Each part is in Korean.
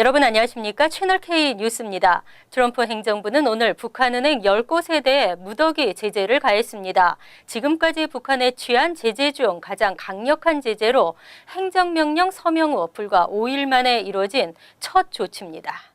여러분 안녕하십니까? 채널K 뉴스입니다. 트럼프 행정부는 오늘 북한은행 10곳에 대해 무더기 제재를 가했습니다. 지금까지 북한에 취한 제재 중 가장 강력한 제재로 행정명령 서명 후 불과 5일 만에 이루어진 첫 조치입니다.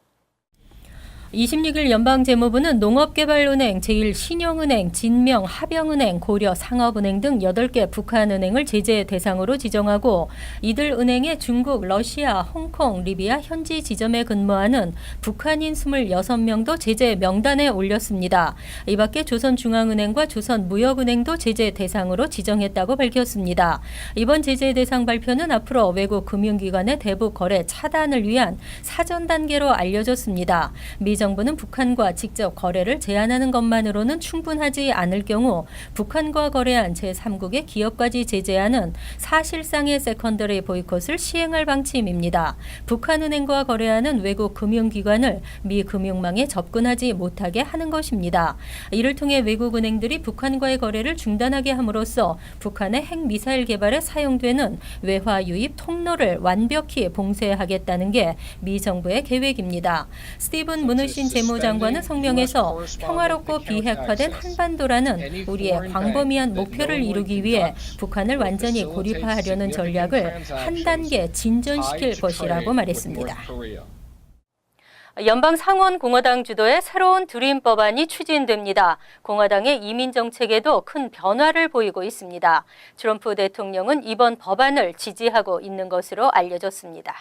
26일 연방재무부는 농업개발은행, 제1신용은행, 진명, 하병은행, 고려, 상업은행 등 8개 북한은행을 제재 대상으로 지정하고 이들 은행의 중국, 러시아, 홍콩, 리비아 현지 지점에 근무하는 북한인 26명도 제재 명단에 올렸습니다. 이 밖에 조선중앙은행과 조선무역은행도 제재 대상으로 지정했다고 밝혔습니다. 이번 제재 대상 발표는 앞으로 외국 금융기관의 대북 거래 차단을 위한 사전 단계로 알려졌습니다. 미 정부는 북한과 직접 거래를 제한하는 것만으로는 충분하지 않을 경우 북한과 거래한 제3국의 기업까지 제재하는 사실상의 세컨더리 보이콧을 시행할 방침입니다. 북한은행과 거래하는 외국 금융기관을 미 금융망에 접근하지 못하게 하는 것입니다. 이를 통해 외국 은행들이 북한과의 거래를 중단하게 함으로써 북한의 핵미사일 개발에 사용되는 외화 유입 통로를 완벽히 봉쇄하겠다는 게 미 정부의 계획입니다. 스티븐 무누신 재무장관은 성명에서 평화롭고 비핵화된 한반도라는 우리의 광범위한 목표를 이루기 위해 북한을 완전히 고립화하려는 전략을 한 단계 진전시킬 것이라고 말했습니다. 연방 상원 공화당 주도의 새로운 드림 법안이 추진됩니다. 공화당의 이민 정책에도 큰 변화를 보이고 있습니다. 트럼프 대통령은 이번 법안을 지지하고 있는 것으로 알려졌습니다.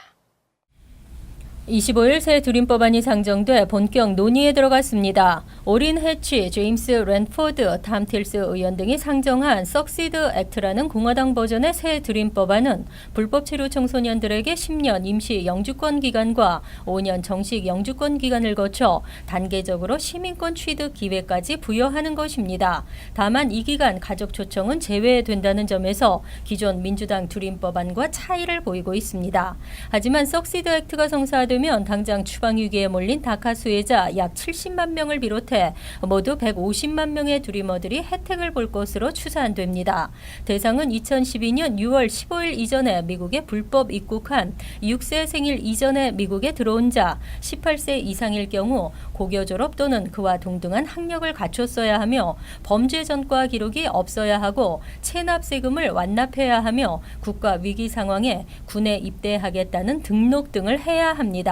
25일 새 드림 법안이 상정돼 본격 논의에 들어갔습니다. 오린 해치, 제임스 랜포드, 탐 틸스 의원 등이 상정한 석시드 액트라는 공화당 버전의 새 드림 법안은 불법 체류 청소년들에게 10년 임시 영주권 기간과 5년 정식 영주권 기간을 거쳐 단계적으로 시민권 취득 기회까지 부여하는 것입니다. 다만 이 기간 가족 초청은 제외된다는 점에서 기존 민주당 드림 법안과 차이를 보이고 있습니다. 하지만 석시드 액트가 성사되면 당장 추방 위기에 몰린 다카 수혜자 약 70만 명을 비롯해 모두 150만 명의 드리머들이 혜택을 볼 것으로 추산됩니다. 대상은 2012년 6월 15일 이전에 미국에 불법 입국한 6세 생일 이전에 미국에 들어온 자, 18세 이상일 경우 고교 졸업 또는 그와 동등한 학력을 갖췄어야 하며 범죄 전과 기록이 없어야 하고 체납 세금을 완납해야 하며 국가 위기 상황에 군에 입대하겠다는 등록 등을 해야 합니다.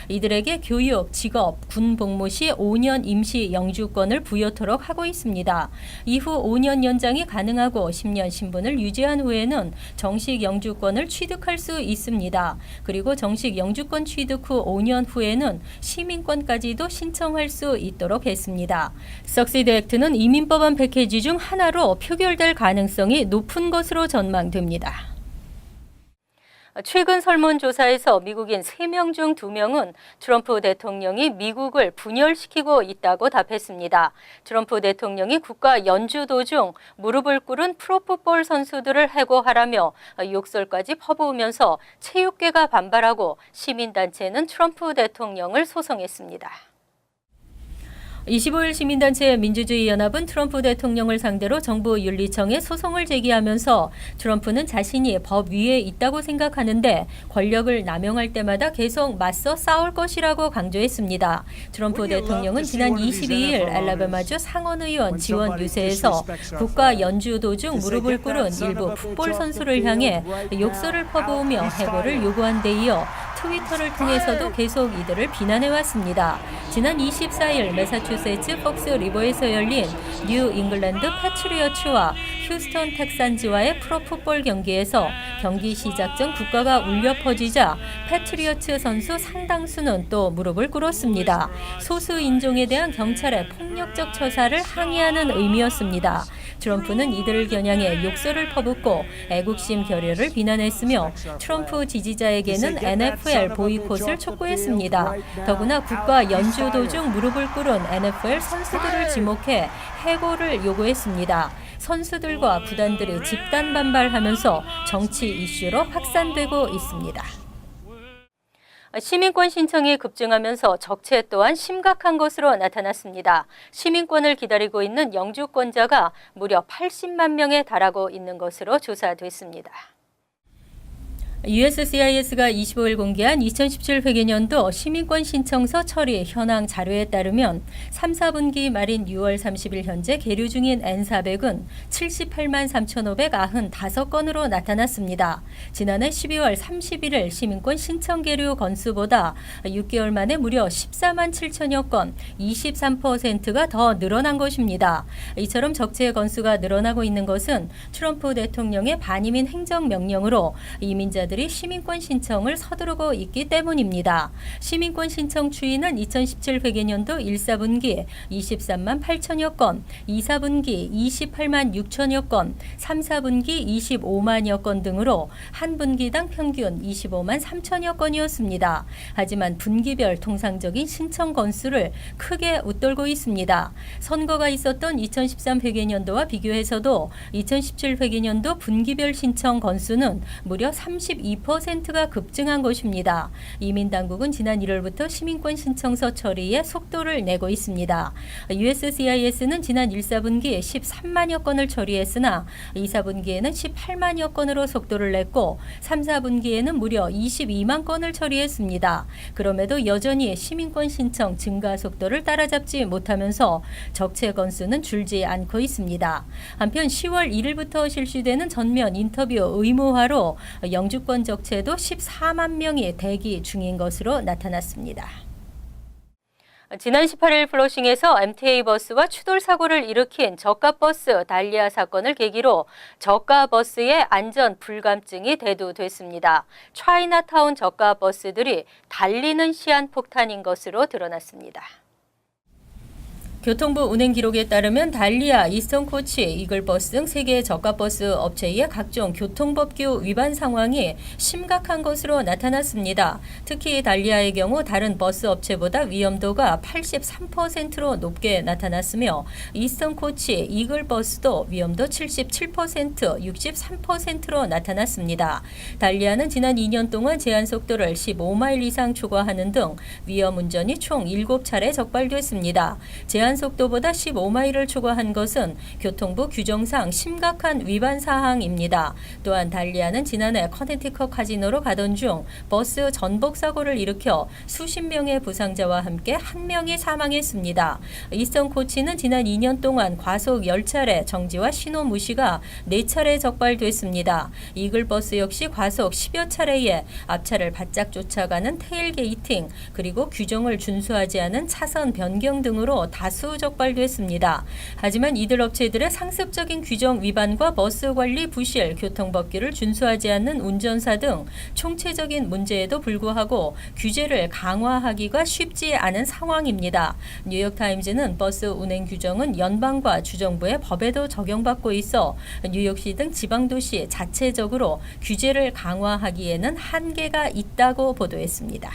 이들에게 교육, 직업, 군 복무 시 5년 임시 영주권을 부여토록 하고 있습니다. 이후 5년 연장이 가능하고 10년 신분을 유지한 후에는 정식 영주권을 취득할 수 있습니다. 그리고 정식 영주권 취득 후 5년 후에는 시민권까지도 신청할 수 있도록 했습니다. 석시드 액트는 이민법안 패키지 중 하나로 표결될 가능성이 높은 것으로 전망됩니다. 최근 설문조사에서 미국인 3명 중 2명은 트럼프 대통령이 미국을 분열시키고 있다고 답했습니다. 트럼프 대통령이 국가 연주 도중 무릎을 꿇은 프로풋볼 선수들을 해고하라며 욕설까지 퍼부으면서 체육계가 반발하고 시민단체는 트럼프 대통령을 소송했습니다. 25일 시민단체 민주주의 연합은 트럼프 대통령을 상대로 정부 윤리청에 소송을 제기하면서 트럼프는 자신이 법 위에 있다고 생각하는데 권력을 남용할 때마다 계속 맞서 싸울 것이라고 강조했습니다. 트럼프 대통령은 지난 22일 알라바마주 상원의원 지원 유세에서 국가 연주 도중 무릎을 꿇은 일부 풋볼 선수를 향해 욕설을 퍼부으며 해고를 요구한 데 이어 트위터를 통해서도 계속 이들을 비난해왔습니다. 지난 24일 매사추세츠 폭스 리버에서 열린 뉴 잉글랜드 패트리어츠와 휴스턴 텍산즈와의 프로풋볼 경기에서 경기 시작 전 국가가 울려 퍼지자 패트리어츠 선수 상당수는 또 무릎을 꿇었습니다. 소수 인종에 대한 경찰의 폭력적 처사를 항의하는 의미였습니다. 트럼프는 이들을 겨냥해 욕설을 퍼붓고 애국심 결여를 비난했으며 트럼프 지지자에게는 NFL 보이콧을 촉구했습니다. 더구나 국가 연주 도중 무릎을 꿇은 NFL 선수들을 지목해 해고를 요구했습니다. 선수들과 구단들이 집단 반발하면서 정치 이슈로 확산되고 있습니다. 시민권 신청이 급증하면서 적체 또한 심각한 것으로 나타났습니다. 시민권을 기다리고 있는 영주권자가 무려 80만 명에 달하고 있는 것으로 조사됐습니다. USCIS가 25일 공개한 2017 회계년도 시민권 신청서 처리 현황 자료에 따르면 3, 4분기 말인 6월 30일 현재 계류 중인 N400은 78만 3,595건으로 나타났습니다. 지난해 12월 31일 시민권 신청 계류 건수보다 6개월 만에 무려 14만 7천여 건, 23%가 더 늘어난 것입니다. 이처럼 적체 건수가 늘어나고 있는 것은 트럼프 대통령의 반이민 행정명령으로 이민자들이 시민권 신청을 서두르고 있기 때문입니다. 시민권 신청 추이는 2017 회계년도 1, 4분기 23만 8천여 건, 2, 4분기 28만 6천여 건, 3, 4분기 25만여 건 등으로 한 분기당 평균 25만 3천여 건이었습니다. 하지만 분기별 통상적인 신청 건수를 크게 웃돌고 있습니다. 선거가 있었던 2013 회계년도와 비교해서도 2017 회계년도 분기별 신청 건수는 무려 32%가 급증한 것입니다. 이민당국은 지난 1월부터 시민권 신청서 처리에 속도를 내고 있습니다. USCIS는 지난 1, 4분기에 13만여 건을 처리했으나 2, 4분기에는 18만여 건으로 속도를 냈고 3, 4분기에는 무려 22만 건을 처리했습니다. 그럼에도 여전히 시민권 신청 증가 속도를 따라잡지 못하면서 적체 건수는 줄지 않고 있습니다. 한편 10월 1일부터 실시되는 전면 인터뷰 의무화로 영주권 적체도 14만 명이 대기 중인 것으로 나타났습니다. 지난 18일 플러싱에서 MTA 버스와 추돌 사고를 일으킨 저가버스 달리아 사건을 계기로 저가버스의 안전 불감증이 대두됐습니다. 차이나타운 저가버스들이 달리는 시한폭탄인 것으로 드러났습니다. 교통부 운행 기록에 따르면 달리아, 이스턴코치, 이글버스 등 3개의 저가버스 업체의 각종 교통법규 위반 상황이 심각한 것으로 나타났습니다. 특히 달리아의 경우 다른 버스 업체보다 위험도가 83%로 높게 나타났으며 이스턴코치, 이글버스도 위험도 77%, 63%로 나타났습니다. 달리아는 지난 2년 동안 제한속도를 15마일 이상 초과하는 등 위험 운전이 총 7차례 적발됐습니다. 제한 속도보다 15마일을 초과한 것은 교통부 규정상 심각한 위반 사항입니다. 또한 달리아는 지난해 커네티컷 카지노로 가던 중 버스 전복 사고를 일으켜 수십 명의 부상자와 함께 1명이 사망했습니다. 이스턴 코치는 지난 2년 동안 과속 10차례 정지와 신호 무시가 4차례 적발됐습니다. 이글버스 역시 과속 10여 차례에 앞차를 바짝 쫓아가는 테일게이팅, 그리고 규정을 준수하지 않은 차선 변경 등으로 다수 적발됐습니다. 하지만 이들 업체들의 상습적인 규정 위반과 버스 관리 부실, 교통법규를 준수하지 않는 운전사 등 총체적인 문제에도 불구하고 규제를 강화하기가 쉽지 않은 상황입니다. 뉴욕타임즈는 버스 운행 규정은 연방과 주정부의 법에도 적용받고 있어 뉴욕시 등 지방도시 자체적으로 규제를 강화하기에는 한계가 있다고 보도했습니다.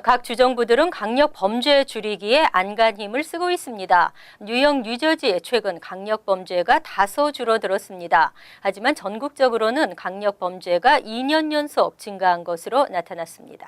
각 주정부들은 강력 범죄 줄이기에 안간 힘을 쓰고 있습니다. 뉴욕, 뉴저지 최근 강력 범죄가 다소 줄어들었습니다. 하지만 전국적으로는 강력 범죄가 2년 연속 증가한 것으로 나타났습니다.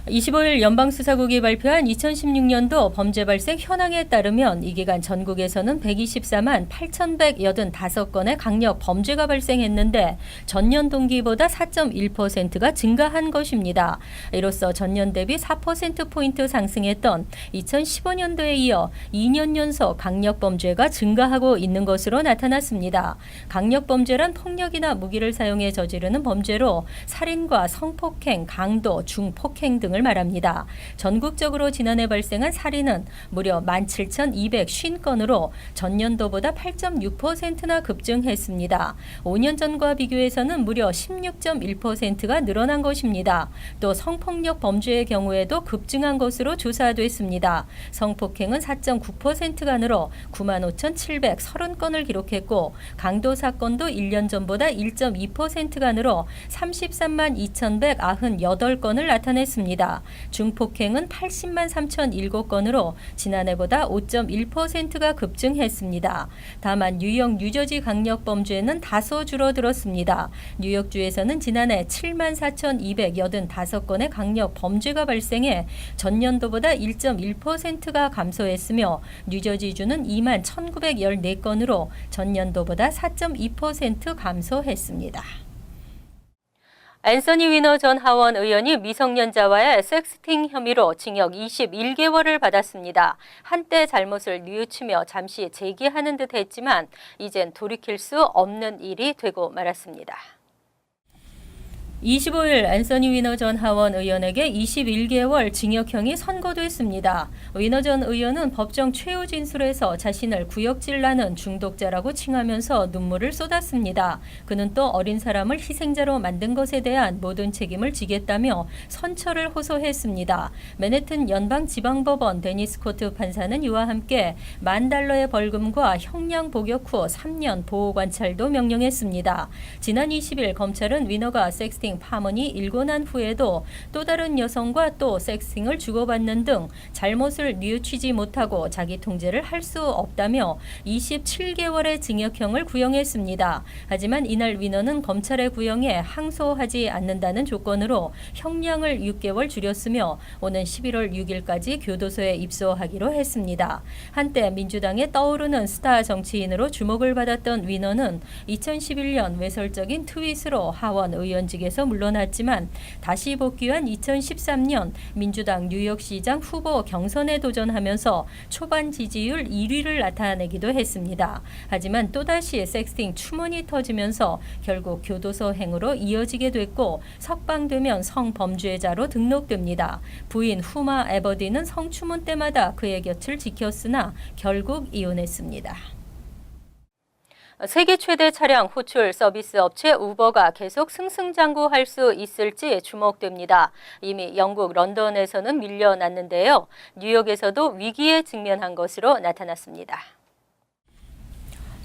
25일 연방수사국이 발표한 2016년도 범죄 발생 현황에 따르면 이 기간 전국에서는 124만 8,185건의 강력 범죄가 발생했는데 전년 동기보다 4.1%가 증가한 것입니다. 이로써 전년 대비 4%포인트 상승했던 2015년도에 이어 2년 연속 강력 범죄가 증가하고 있는 것으로 나타났습니다. 강력 범죄란 폭력이나 무기를 사용해 저지르는 범죄로 살인과 성폭행, 강도, 중폭행 등을 말합니다. 전국적으로 지난해 발생한 살인은 무려 17,250건으로 전년도보다 8.6%나 급증했습니다. 5년 전과 비교해서는 무려 16.1%가 늘어난 것입니다. 또 성폭력 범죄의 경우에도 급증한 것으로 조사됐습니다. 성폭행은 4.9%가 늘어 95,730건을 기록했고 강도 사건도 1년 전보다 1.2%가 늘어 33만 2,198건을 나타냈습니다. 중폭행은 80만 3,007건으로 지난해보다 5.1%가 급증했습니다. 다만 뉴욕, 뉴저지 강력범죄는 다소 줄어들었습니다. 뉴욕주에서는 지난해 7만 4,285건의 강력범죄가 발생해 전년도보다 1.1%가 감소했으며 뉴저지주는 2만 1,914건으로 전년도보다 4.2% 감소했습니다. 앤서니 위너 전 하원 의원이 미성년자와의 섹스팅 혐의로 징역 21개월을 받았습니다. 한때 잘못을 뉘우치며 잠시 제기하는 듯 했지만 이젠 돌이킬 수 없는 일이 되고 말았습니다. 25일 앤서니 위너 전 하원 의원에게 21개월 징역형이 선고됐습니다. 위너 전 의원은 법정 최후 진술에서 자신을 구역질나는 중독자라고 칭하면서 눈물을 쏟았습니다. 그는 또 어린 사람을 희생자로 만든 것에 대한 모든 책임을 지겠다며 선처를 호소했습니다. 맨해튼 연방지방법원 데니스 코트 판사는 이와 함께 $10,000의 벌금과 형량 복역 후 3년 보호관찰도 명령했습니다. 지난 20일 검찰은 위너가 섹스팅 파문이 일고 난 후에도 또 다른 여성과 또 섹스팅을 주고받는 등 잘못을 뉘우치지 못하고 자기 통제를 할 수 없다며 27개월의 징역형을 구형했습니다. 하지만 이날 위너는 검찰의 구형에 항소하지 않는다는 조건으로 형량을 6개월 줄였으며 오는 11월 6일까지 교도소에 입소하기로 했습니다. 한때 민주당에 떠오르는 스타 정치인으로 주목을 받았던 위너는 2011년 외설적인 트윗으로 하원 의원직에서 물러났지만 다시 복귀한 2013년 민주당 뉴욕시장 후보 경선에 도전하면서 초반 지지율 1위를 나타내기도 했습니다. 하지만 또다시 섹스팅 추문이 터지면서 결국 교도소행으로 이어지게 됐고 석방되면 성범죄자로 등록됩니다. 부인 후마 에버디는 성추문 때마다 그의 곁을 지켰으나 결국 이혼했습니다. 세계 최대 차량 호출 서비스 업체 우버가 계속 승승장구할 수 있을지 주목됩니다. 이미 영국 런던에서는 밀려났는데요. 뉴욕에서도 위기에 직면한 것으로 나타났습니다.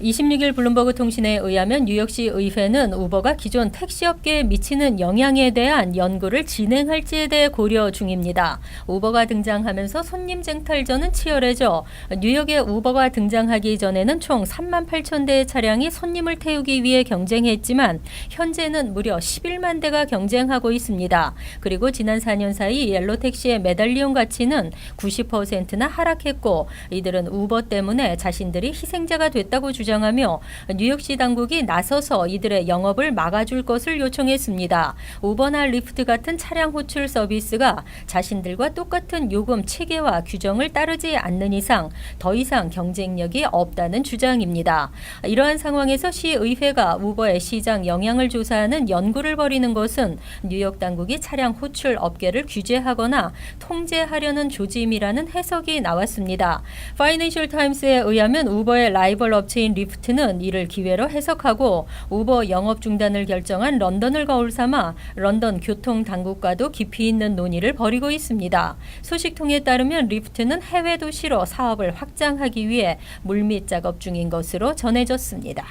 26일 블룸버그 통신에 의하면 뉴욕시 의회는 우버가 기존 택시업계에 미치는 영향에 대한 연구를 진행할지에 대해 고려 중입니다. 우버가 등장하면서 손님 쟁탈전은 치열해져 뉴욕에 우버가 등장하기 전에는 총 38,000대의 차량이 손님을 태우기 위해 경쟁했지만 현재는 무려 11만 대가 경쟁하고 있습니다. 그리고 지난 4년 사이 옐로택시의 매달리용 가치는 90%나 하락했고 이들은 우버 때문에 자신들이 희생자가 됐다고 주장하며 뉴욕시 당국이 나서서 이들의 영업을 막아줄 것을 요청했습니다. 우버나 리프트 같은 차량 호출 서비스가 자신들과 똑같은 요금 체계와 규정을 따르지 않는 이상 더 이상 경쟁력이 없다는 주장입니다. 이러한 상황에서 시의회가 우버의 시장 영향을 조사하는 연구를 벌이는 것은 뉴욕 당국이 차량 호출 업계를 규제하거나 통제하려는 조짐이라는 해석이 나왔습니다. 파이낸셜 타임스에 의하면 우버의 라이벌 업체인 리프트는 이를 기회로 해석하고 우버 영업 중단을 결정한 런던을 거울 삼아 런던 교통 당국과도 깊이 있는 논의를 벌이고 있습니다. 소식통에 따르면 리프트는 해외 도시로 사업을 확장하기 위해 물밑 작업 중인 것으로 전해졌습니다.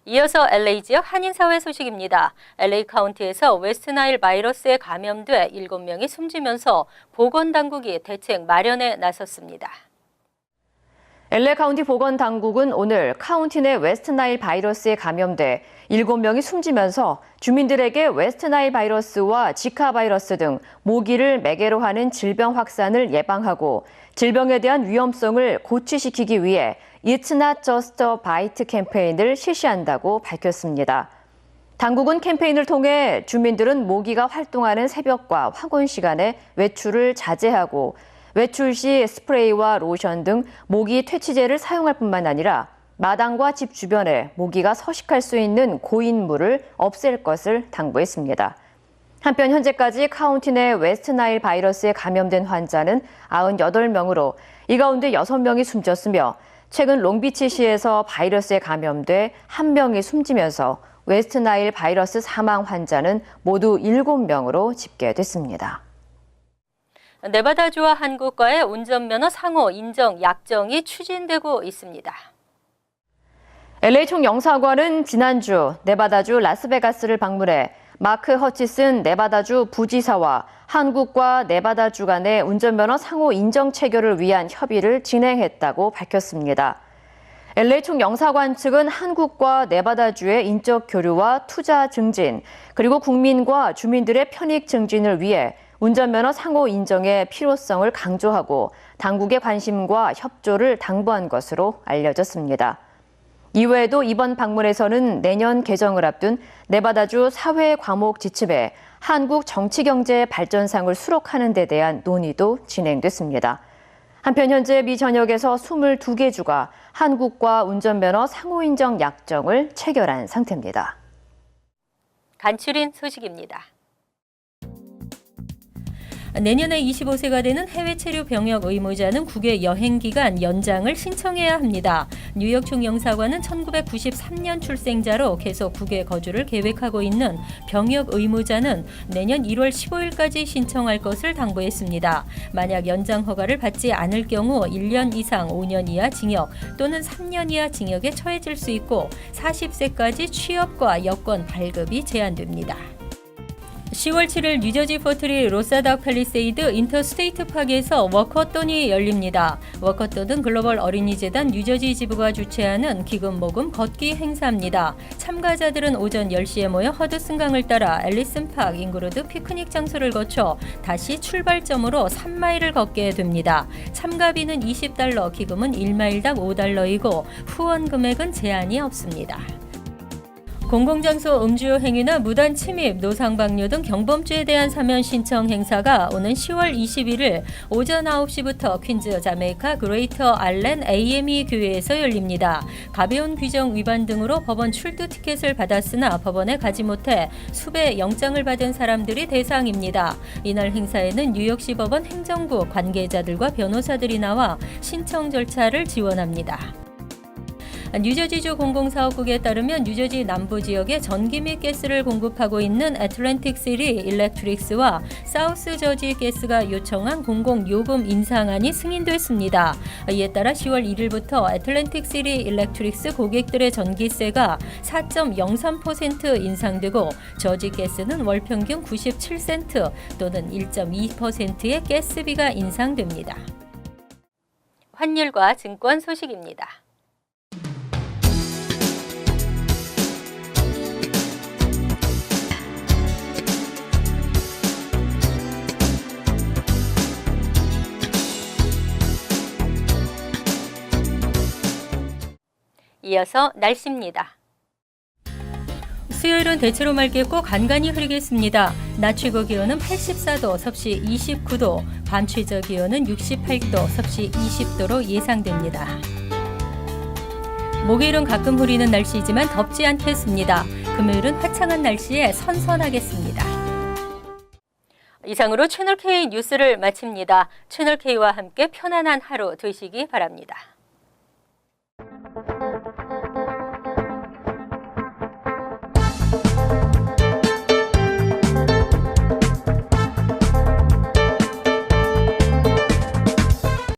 이어서 LA 지역 한인사회 소식입니다. LA 카운티에서 웨스트나일 바이러스에 감염돼 7명이 숨지면서 보건당국이 대책 마련에 나섰습니다. LA 카운티 보건당국은 오늘 카운티 내 웨스트나일 바이러스에 감염돼 7명이 숨지면서 주민들에게 웨스트나일 바이러스와 지카 바이러스 등 모기를 매개로 하는 질병 확산을 예방하고 질병에 대한 위험성을 고취시키기 위해 It's Not Just a Bite 캠페인을 실시한다고 밝혔습니다. 당국은 캠페인을 통해 주민들은 모기가 활동하는 새벽과 황혼 시간에 외출을 자제하고 외출 시 스프레이와 로션 등 모기 퇴치제를 사용할 뿐만 아니라 마당과 집 주변에 모기가 서식할 수 있는 고인물을 없앨 것을 당부했습니다. 한편 현재까지 카운티 내 웨스트나일 바이러스에 감염된 환자는 98명으로 이 가운데 6명이 숨졌으며 최근 롱비치시에서 바이러스에 감염돼 1명이 숨지면서 웨스트나일 바이러스 사망 환자는 모두 7명으로 집계됐습니다. 네바다주와 한국과의 운전면허 상호 인정 약정이 추진되고 있습니다. LA 총영사관은 지난주 네바다주 라스베가스를 방문해 마크 허치슨 네바다주 부지사와 한국과 네바다주 간의 운전면허 상호 인정 체결을 위한 협의를 진행했다고 밝혔습니다. LA 총영사관 측은 한국과 네바다주의 인적 교류와 투자 증진, 그리고 국민과 주민들의 편익 증진을 위해 운전면허 상호 인정의 필요성을 강조하고 당국의 관심과 협조를 당부한 것으로 알려졌습니다. 이외에도 이번 방문에서는 내년 개정을 앞둔 네바다주 사회 과목 지침에 한국 정치경제 발전상을 수록하는 데 대한 논의도 진행됐습니다. 한편 현재 미 전역에서 22개 주가 한국과 운전면허 상호인정 약정을 체결한 상태입니다. 간추린 소식입니다. 내년에 25세가 되는 해외 체류 병역 의무자는 국외 여행 기간 연장을 신청해야 합니다. 뉴욕 중영사관은 1993년 출생자로 계속 국외 거주를 계획하고 있는 병역 의무자는 내년 1월 15일까지 신청할 것을 당부했습니다. 만약 연장 허가를 받지 않을 경우 1년 이상 5년 이하 징역 또는 3년 이하 징역에 처해질 수 있고 40세까지 취업과 여권 발급이 제한됩니다. 10월 7일 뉴저지 포트리 로사닥 팰리세이드 인터스테이트 파크에서 워커톤이 열립니다. 워커톤은 글로벌 어린이재단 뉴저지 지부가 주최하는 기금 모금 걷기 행사입니다. 참가자들은 오전 10시에 모여 허드슨강을 따라 앨리슨 파크 잉그루드 피크닉 장소를 거쳐 다시 출발점으로 3마일을 걷게 됩니다. 참가비는 $20, 기금은 1마일당 $5이고 후원 금액은 제한이 없습니다. 공공장소 음주 행위나 무단 침입, 노상방뇨 등 경범죄에 대한 사면 신청 행사가 오는 10월 21일 오전 9시부터 퀸즈 자메이카 그레이터 알렌 AME 교회에서 열립니다. 가벼운 규정 위반 등으로 법원 출두 티켓을 받았으나 법원에 가지 못해 수배 영장을 받은 사람들이 대상입니다. 이날 행사에는 뉴욕시 법원 행정부 관계자들과 변호사들이 나와 신청 절차를 지원합니다. 뉴저지주 공공사업국에 따르면 뉴저지 남부 지역에 전기 및 가스를 공급하고 있는 애틀랜틱 시티 일렉트릭스와 사우스 저지 가스가 요청한 공공요금 인상안이 승인됐습니다. 이에 따라 10월 1일부터 애틀랜틱 시티 일렉트릭스 고객들의 전기세가 4.03% 인상되고 저지 가스는 월 평균 97센트 또는 1.2%의 가스비가 인상됩니다. 환율과 증권 소식입니다. 이어서 날씨입니다. 수요일은 대체로 맑겠고 간간히 흐리겠습니다. 낮 최고 기온은 84도, 섭씨 29도, 밤 최저 기온은 68도, 섭씨 20도로 예상됩니다. 목요일은 가끔 흐리는 날씨이지만 덥지 않겠습니다. 금요일은 화창한 날씨에 선선하겠습니다. 이상으로 채널K 뉴스를 마칩니다. 채널K와 함께 편안한 하루 되시기 바랍니다.